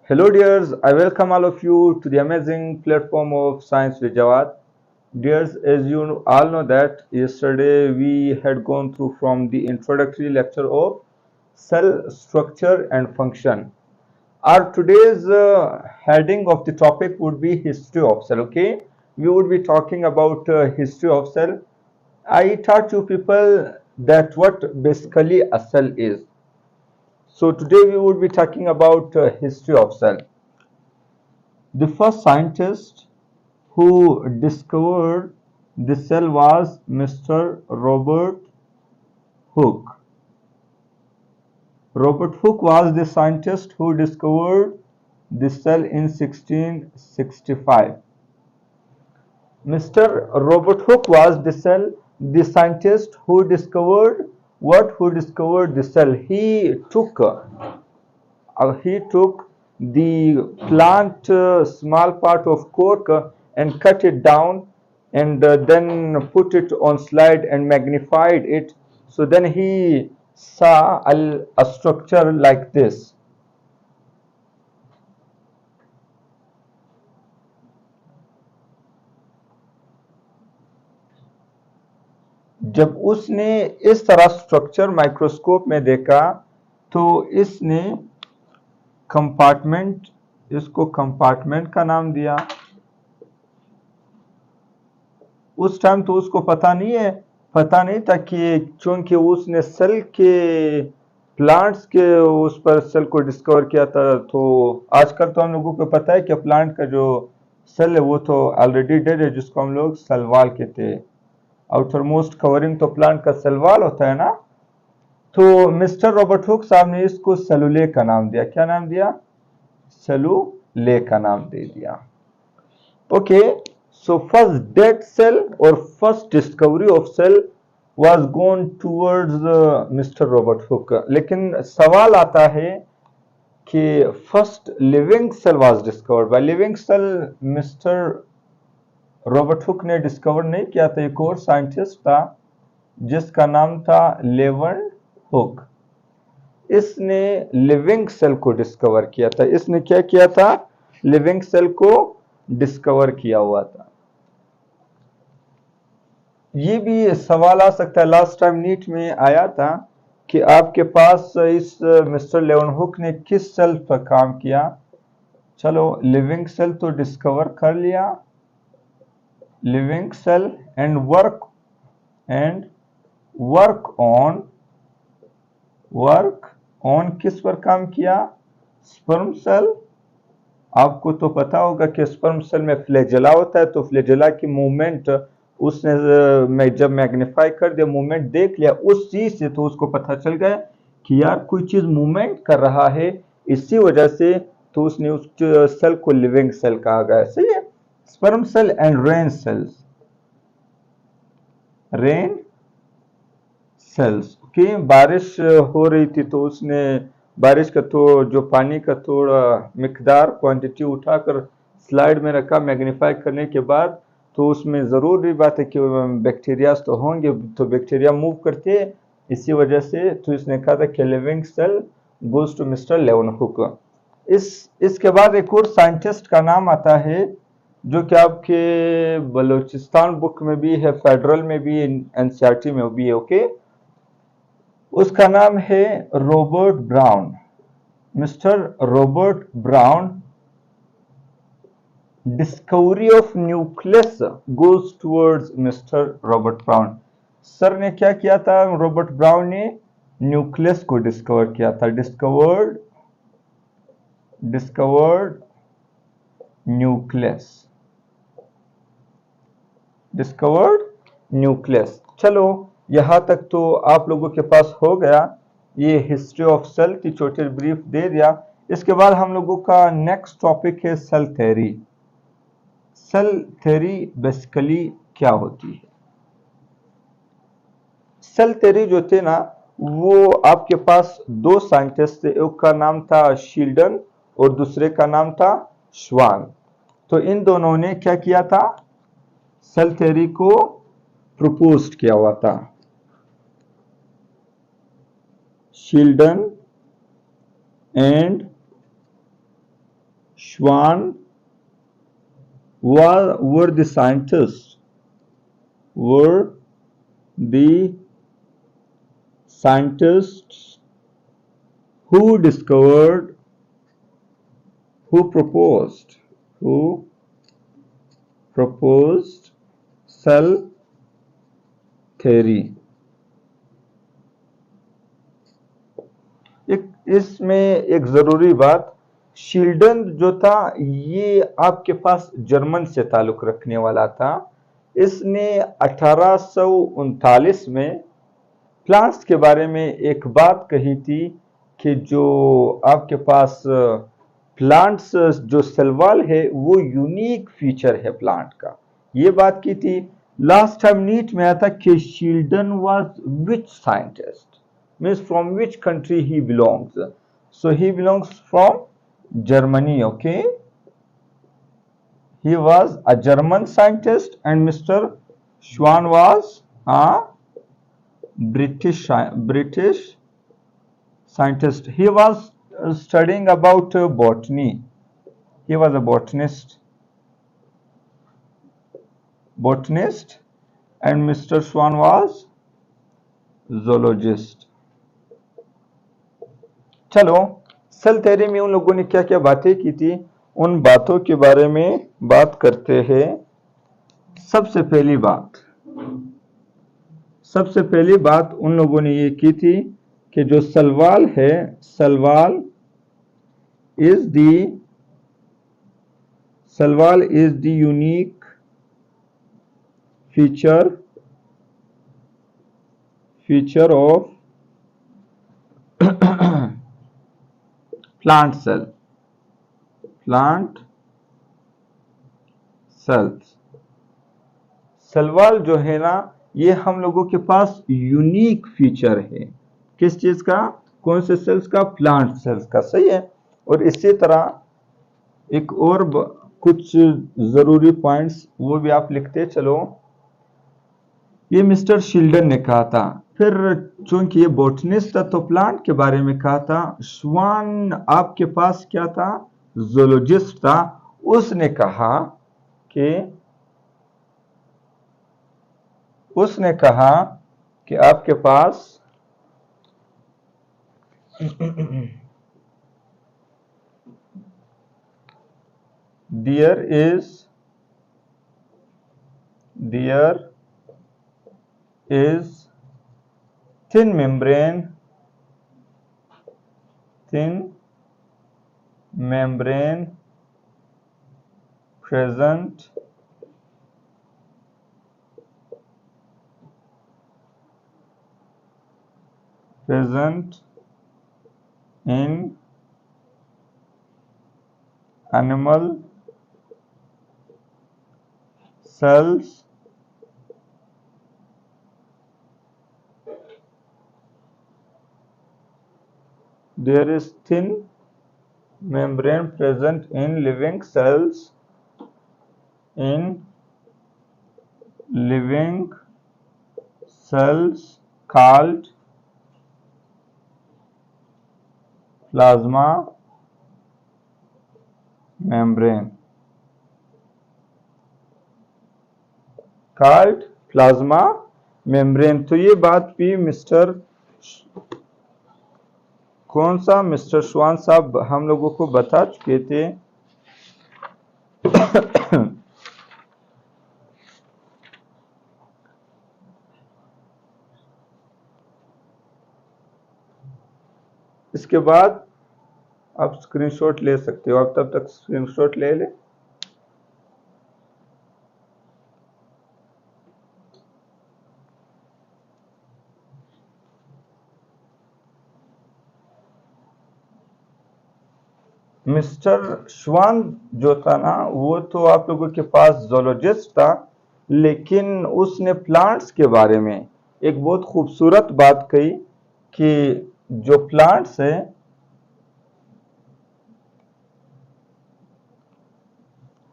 Hello, dears. I welcome all of you to the amazing platform of Science with Jawad. Dears, as you all know that yesterday we had gone through from the introductory lecture of cell structure and function. Our today's heading of the topic would be history of cell. Okay, we would be talking about history of cell. I taught you people that what basically a cell is. So today we would be talking about history of cell. The first scientist who discovered the cell was Mr. Robert Hooke. Robert Hooke was the scientist who discovered the cell in 1665. Mr. Robert Hooke was the scientist who discovered what? Who discovered the cell? He took the plant small part of cork and cut it down and then put it on slide and magnified it. So then he saw a structure like this. जब उसने इस तरह structure microscope में देखा तो इसने compartment इसको compartment का नाम दिया। उस टाइम तो उसको पता नहीं था कि चूंकि उसने सेल के प्लांट्स के उस पर सेल को डिस्कवर किया था। तो आजकल तो हम लोगों को पता है कि प्लांट का जो सेल है वो तो ऑलरेडी डेड है, जिसको हम लोग सेल वॉल कहते हैं। आउटर मोस्ट कवरिंग तो प्लांट का सेल वॉल होता है ना। तो मिस्टर रॉबर्ट हुक साहब ने इसको सेलुले का नाम दिया। क्या नाम दिया? सेलुले का नाम दे दिया। Okay, so first dead cell or first discovery of cell was gone towards Mr. Robert Hooke. लेकिन सवाल आता है कि first living cell was discovered by living cell Mr. Robert Hooke ने डिस्कवर नहीं किया था। एक और साइंटिस्ट था जिसका नाम था लेवन हुक। इसने लिविंग सेल को डिस्कवर किया था। इसने क्या किया था? लिविंग सेल को डिस्कवर किया हुआ था। ये भी सवाल आ सकता है, लास्ट टाइम नीट में आया था कि आपके पास इस मिस्टर लेवनहुक ने किस सेल पर काम किया। चलो, लिविंग सेल तो डिस्कवर कर लिया। Living cell and work on किस पर काम किया? Sperm cell. आपको तो पता होगा कि स्पर्म सेल में फ्लैजेला होता है, तो फ्लैजेला की मूवमेंट उसने जब मैग्नीफाई कर दिया, मूवमेंट देख लिया उस चीज से, तो उसको पता चल गया कि यार कोई चीज मूवमेंट कर रहा है, इसी वजह से तो उसने उस सेल को लिविंग सेल कहा गया। सही है। Sperm cell and rain cells की बारिश हो रही थी, तो उसने बारिश का तो जो पानी का थोड़ा मिकदार क्वांटिटी उठाकर स्लाइड में रखा। मैग्नीफाई करने के बाद तो उसमें ज़रूरी बात है कि बैक्टीरियाज तो होंगे, तो बैक्टीरिया मूव करते हैं, इसी वजह से तो इसने कहा था कि living cell goes to mister Leeuwenhoek. इसके बाद एक और साइंटिस्ट का नाम आता है जो कि आपके बलूचिस्तान बुक में भी है, फेडरल में भी, एनसीईआरटी में भी है। ओके, उसका नाम है Robert brown. Mister Robert brown. Discovery of nucleus goes towards mister Robert brown. Sir ने क्या किया था? रॉबर्ट ब्राउन ने न्यूक्लियस को डिस्कवर किया था। Discovered nucleus. चलो, यहां तक तो आप लोगों के पास हो गया। ये हिस्ट्री ऑफ सेल की छोटी ब्रीफ दे दिया। इसके बाद हम लोगों का नेक्स्ट टॉपिक है cell theory. Cell theory basically क्या होती है? सेल थ्योरी जो थे ना, वो आपके पास दो साइंटिस्ट थे, एक का नाम था शील्डन और दूसरे का नाम था श्वान। तो इन दोनों ने क्या किया था? सेल थ्योरी को प्रपोज किया हुआ था। Schleiden and Schwann were the scientists who discovered, who proposed cell theory। इसमें एक जरूरी बात, शील्डन जो था ये आपके पास जर्मन से ताल्लुक रखने वाला था। इसने 1839 में प्लांट्स के बारे में एक बात कही थी कि जो आपके पास प्लांट्स जो सेलवाल है वो यूनिक फीचर है प्लांट का, ये बात की थी। लास्ट टाइम नीट में आया था कि Schleiden was which scientist, means from which country he belongs, so he belongs from Germany, okay, he was a German scientist and Mr. Schwann was a British scientist। he was studying about botany, he was a botanist and Mr. Schwann was zoologist। चलो cell theory में उन लोगों ने क्या क्या बातें की थी उन बातों के बारे में बात करते हैं। सबसे पहली बात उन लोगों ने ये की थी कि जो सलवाल है, salwar is the unique feature of plant cells. Salwar जो है ना ये हम लोगों के पास यूनिक फीचर है, किस चीज का, कौन से सेल्स का, प्लांट सेल्स का, सही है। और इसी तरह एक और कुछ जरूरी पॉइंट्स वो भी आप लिखते चलो। ये मिस्टर शील्डन ने कहा था, फिर चूंकि ये बोटनिस्ट था तो प्लांट के बारे में कहा था। श्वान आपके पास क्या था, जोलॉजिस्ट था। उसने कहा कि आपके पास there is thin membrane present in animal cells there is thin membrane present in living cells called plasma membrane, तो ये बात भी मिस्टर श्वान साहब हम लोगों को बता चुके थे। इसके बाद आप स्क्रीनशॉट ले सकते हो, आप तब तक स्क्रीनशॉट ले ले। मिस्टर श्वान जो था ना वो तो आप लोगों के पास जोलॉजिस्ट था, लेकिन उसने प्लांट्स के बारे में एक बहुत खूबसूरत बात कही कि जो प्लांट्स है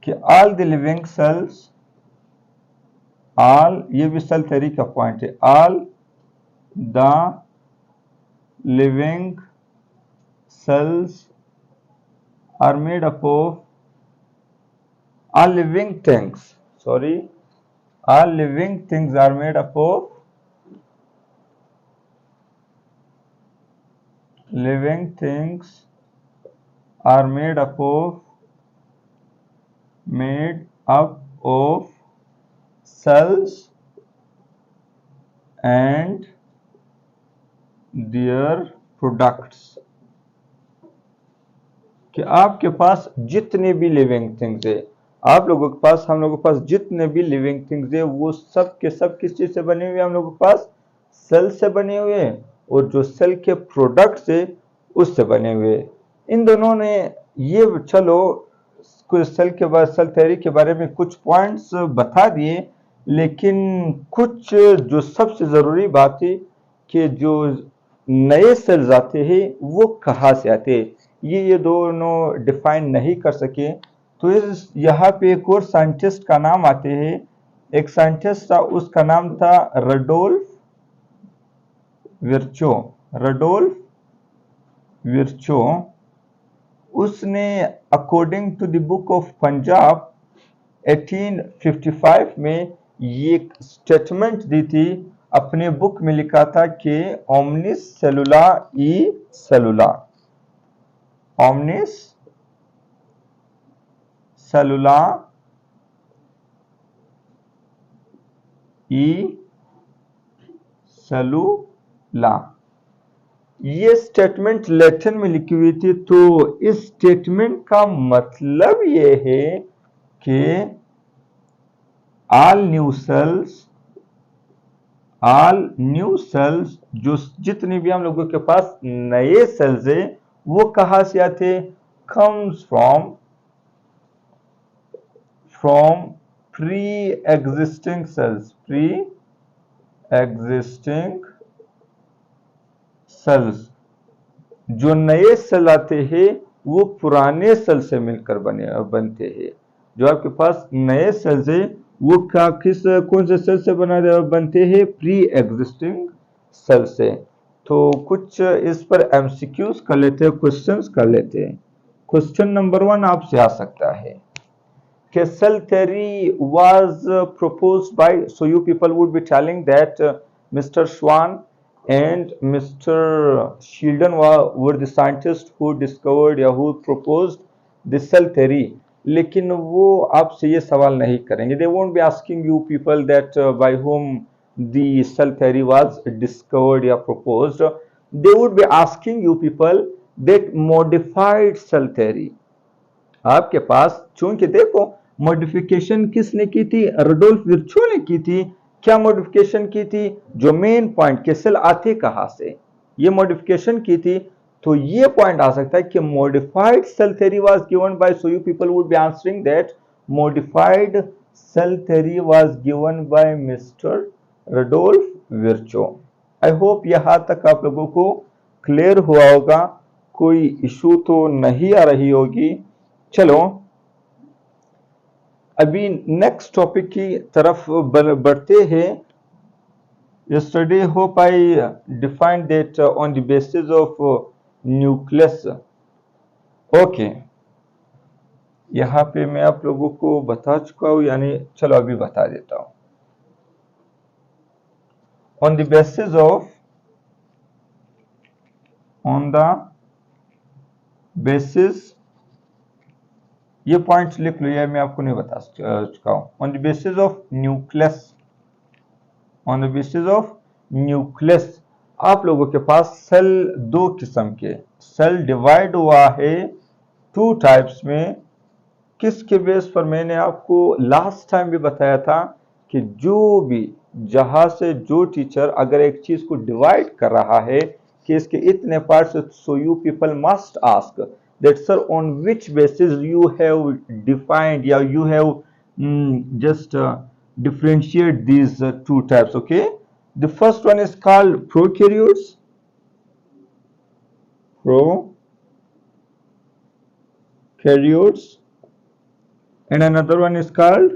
कि ऑल द लिविंग सेल्स, ये भी सेल थ्योरी का पॉइंट है, all the living cells are made up of All living things, sorry, all living things are made up of living things are made up of cells and their products। कि आपके पास जितने भी living things है, आप लोगों के पास, हम लोगों के पास जितने भी लिविंग थिंग्स है, वो सब के सब किस चीज से बने हुए हैं? हम लोगों के पास सेल से बने हुए हैं, और जो सेल के प्रोडक्ट्स है उससे बने हुए हैं। इन दोनों ने ये, चलो कुछ सेल के बाद सेल थ्योरी के बारे में कुछ पॉइंट्स बता दिए, लेकिन कुछ जो सबसे जरूरी बात है कि जो नए सेल्स आते हैं वो कहाँ से आते हैं, ये दोनों डिफाइन नहीं कर सके। तो इस यहाँ पे एक और साइंटिस्ट का नाम आते हैं, एक साइंटिस्ट था, उसका नाम था रडोल्फ विर्चो। रडोल्फ विर्चो, उसने according to the book of Punjab 1855 में ये स्टेटमेंट दी थी, अपने बुक में लिखा था कि ओमनिस सेलुला ई सेलुला, ओमनिस सेलुला ई सेलुला, ये स्टेटमेंट लैटिन में लिखी हुई थी। तो इस स्टेटमेंट का मतलब ये है कि ऑल न्यू सेल्स, जो जितने भी हम लोगों के पास नए सेल्स है, वो कहां से आते? Comes from pre existing cells, pre existing cells. जो नए सेल आते हैं वो पुराने सेल से मिलकर बनते हैं। जो आपके पास नए सेल्स है वो कौन से सेल से बनते हैं? प्री एग्जिस्टिंग सेल से। तो कुछ इस पर एमसीक्यूज कर लेते हैं, क्वेश्चंस कर लेते हैं। क्वेश्चन नंबर 1 आपसे आ सकता है कि cell theory was proposed by, so you people would be telling that Mr. Schwann and Mr. Sheldon were the scientists who discovered या who proposed the cell theory, लेकिन वो आपसे ये सवाल नहीं करेंगे। They won't be asking you people that by whom the cell theory was discovered या proposed. They would be asking you people that modified cell theory, आपके पास, चूंकि देखो मॉडिफिकेशन किसने की थी? रडोल्फ विर्चो ने की थी। क्या मॉडिफिकेशन की थी? जो मेन पॉइंट के सेल आते कहां से, ये मॉडिफिकेशन की थी। तो ये पॉइंट आ सकता है कि modified cell theory was given by, so you people would be answering that modified cell theory was given by mister Rudolf Virchow. I hope यहां तक आप लोगों को क्लियर हुआ होगा, कोई इशू तो नहीं आ रही होगी। चलो अभी नेक्स्ट टॉपिक की तरफ बढ़ते हैं। Yesterday hope I defined that on the basis of nucleus. Okay, यहाँ पे मैं आप लोगों को बता चुका हूँ, यानी चलो अभी बता देता हूँ। On the basis, ये पॉइंट्स लिख लो, ये मैं आपको नहीं बता चुका हूं। On the basis of nucleus, आप लोगों के पास सेल दो किस्म के, सेल डिवाइड हुआ है 2 टाइप्स में। किसके बेस पर? मैंने आपको लास्ट टाइम भी बताया था कि जो भी, जहां से जो टीचर अगर एक चीज को डिवाइड कर रहा है कि इसके इतने parts, so you people must ask that sir on which basis you have defined, yeah, you have just differentiate these 2 types. Okay, the first one is called prokaryotes, and another one is called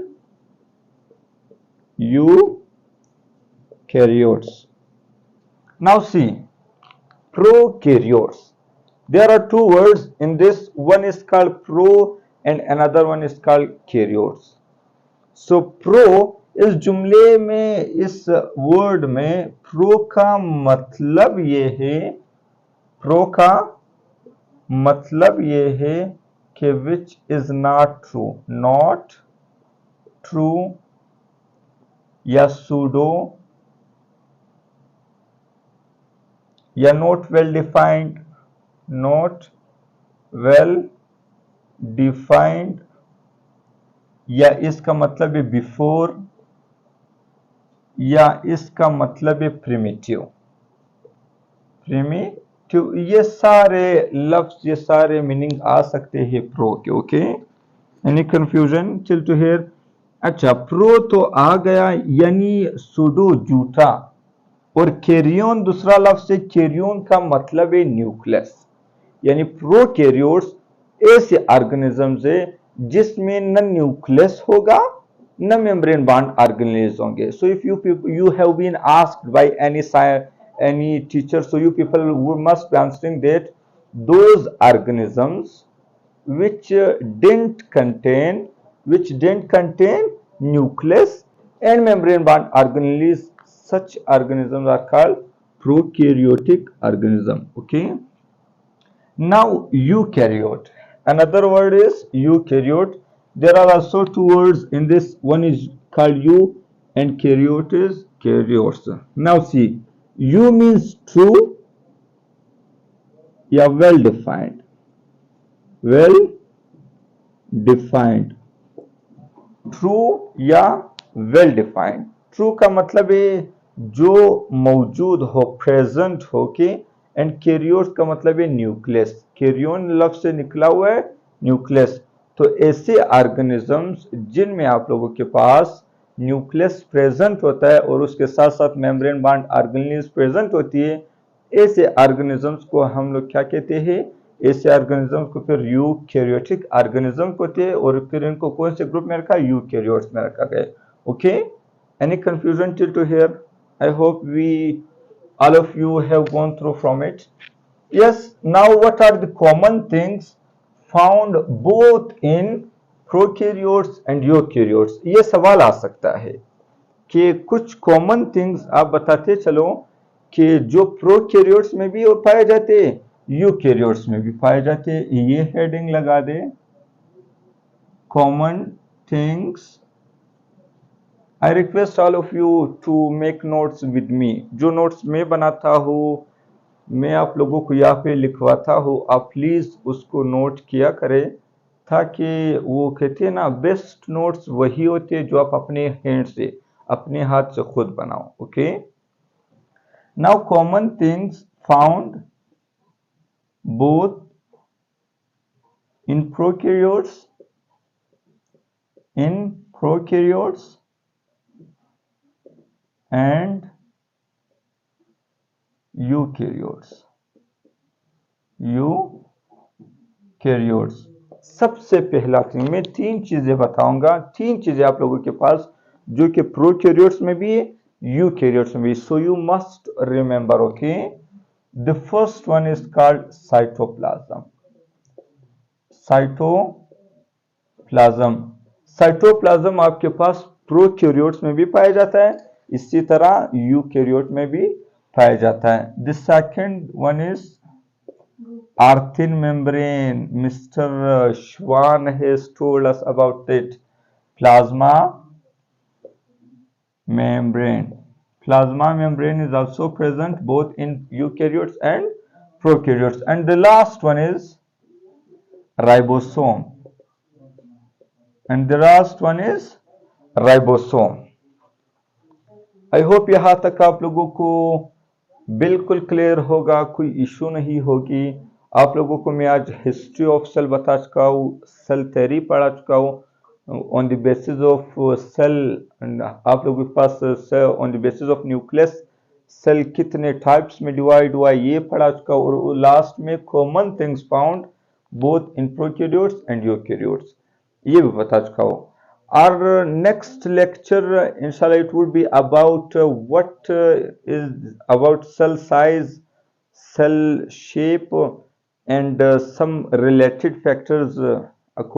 eukaryotes. Now see, prokaryotes, there are 2 words in this. One is called pro and another one is called karyotes. So pro, इस जुमले में, इस word में pro का मतलब ये है, pro का मतलब ये है कि which is not true, not true या सूडो या not well defined, not well defined, या इसका मतलब है बिफोर, या इसका मतलब है प्रिमिटिव, प्रिमिटिव। ये सारे लफ्ज, ये सारे मीनिंग आ सकते हैं प्रो के। Okay, any confusion till to here? अच्छा, प्रो तो आ गया, यानी सुडो जूठा, और कैरियन दूसरा लफ्ज है। कैरियन का मतलब है न्यूक्लियस, यानी प्रोकैरियोट्स ऐसे ऑर्गेनिजम्स है जिसमें न न्यूक्लियस होगा न मेम्ब्रेन बॉन्ड ऑर्गेनेल्स होंगे। So if you have been asked by any teacher, so you people must be answering that those organisms which didn't contain nucleus and membrane bond organelles, such organisms are called prokaryotic organism. Okay, now eukaryote, another word is eukaryote. There are also two words in this, one is called eu and karyote is karyotes. Now see, eu means true, yeah, well defined, well defined, true या well defined. True का मतलब है जो मौजूद हो, present हो के, and karyotes का मतलब है न्यूक्लियस, कैरियन लफ्ज से निकला हुआ है न्यूक्लियस। तो ऐसे ऑर्गेनिजम्स जिनमें आप लोगों के पास न्यूक्लियस प्रेजेंट होता है और उसके साथ साथ मेम्ब्रेन बॉन्ड ऑर्गेनेल्स प्रेजेंट होती है, ऐसे ऑर्गेनिजम्स को हम लोग क्या कहते हैं? ऐसे ऑर्गेनिजम्स को फिर यूकैरियोटिक ऑर्गेनिज्म कहते हैं, और फिर इनको कौन से ग्रुप में रखा? यूकैरियोट्स में रखा गया। Okay, any confusion till to here? I hope we all of you have gone through from it. Yes, now what are the common things found both in prokaryotes and eukaryotes? ये सवाल आ सकता है कि कुछ common things आप बताते चलो कि जो प्रोकैरियोट्स में भी और पाए जाते हैं, यूकैरियोट्स में भी पाए जाते हैं। ये हेडिंग लगा दे, common things. I request all of you to make notes with me. जो नोट्स मैं बनाता हूँ, मैं आप लोगों को यहाँ पे लिखवाता हूँ, आप प्लीज उसको नोट किया करें, ताकि वो कहते हैं ना, बेस्ट नोट्स वही होते हैं जो आप अपने हैंड से, अपने हाथ से खुद बनाओ। Okay, now common things found both in prokaryotes and eukaryotes. सबसे पहला थिंग, मैं तीन चीजें बताऊंगा, तीन चीजें आप लोगों के पास जो कि प्रोकैरियोट्स में भी है, यूकैरियोट्स में भी। So you must remember. Okay, the first one is called cytoplasm. Cytoplasm आपके पास प्रोकैरियोट्स में भी पाया जाता है, इसी तरह यूकैरियोट में भी पाया जाता है। The second one is earthen membrane. Mr. Schwann has told us about it. Plasma membrane. Plasma membrane is also present both in eukaryotes and prokaryotes. And the last one is ribosome. I hope यहाँ तक आप लोगों को बिल्कुल clear होगा, कोई issue नहीं होगी। आप लोगों को मैं आज हिस्ट्री ऑफ सेल बता चुका हूँ, सेल थ्योरी पढ़ा चुका हूँ on the basis of cell. आप लोगों के पास on the basis of nucleus cell कितने टाइप्स में डिवाइड हुआ ये पढ़ा चुका हूँ, और लास्ट में common things found both in prokaryotes and eukaryotes ये भी बता चुका हूँ। Our next lecture, inshallah, it would be about what is about cell size, cell shape, and some related factors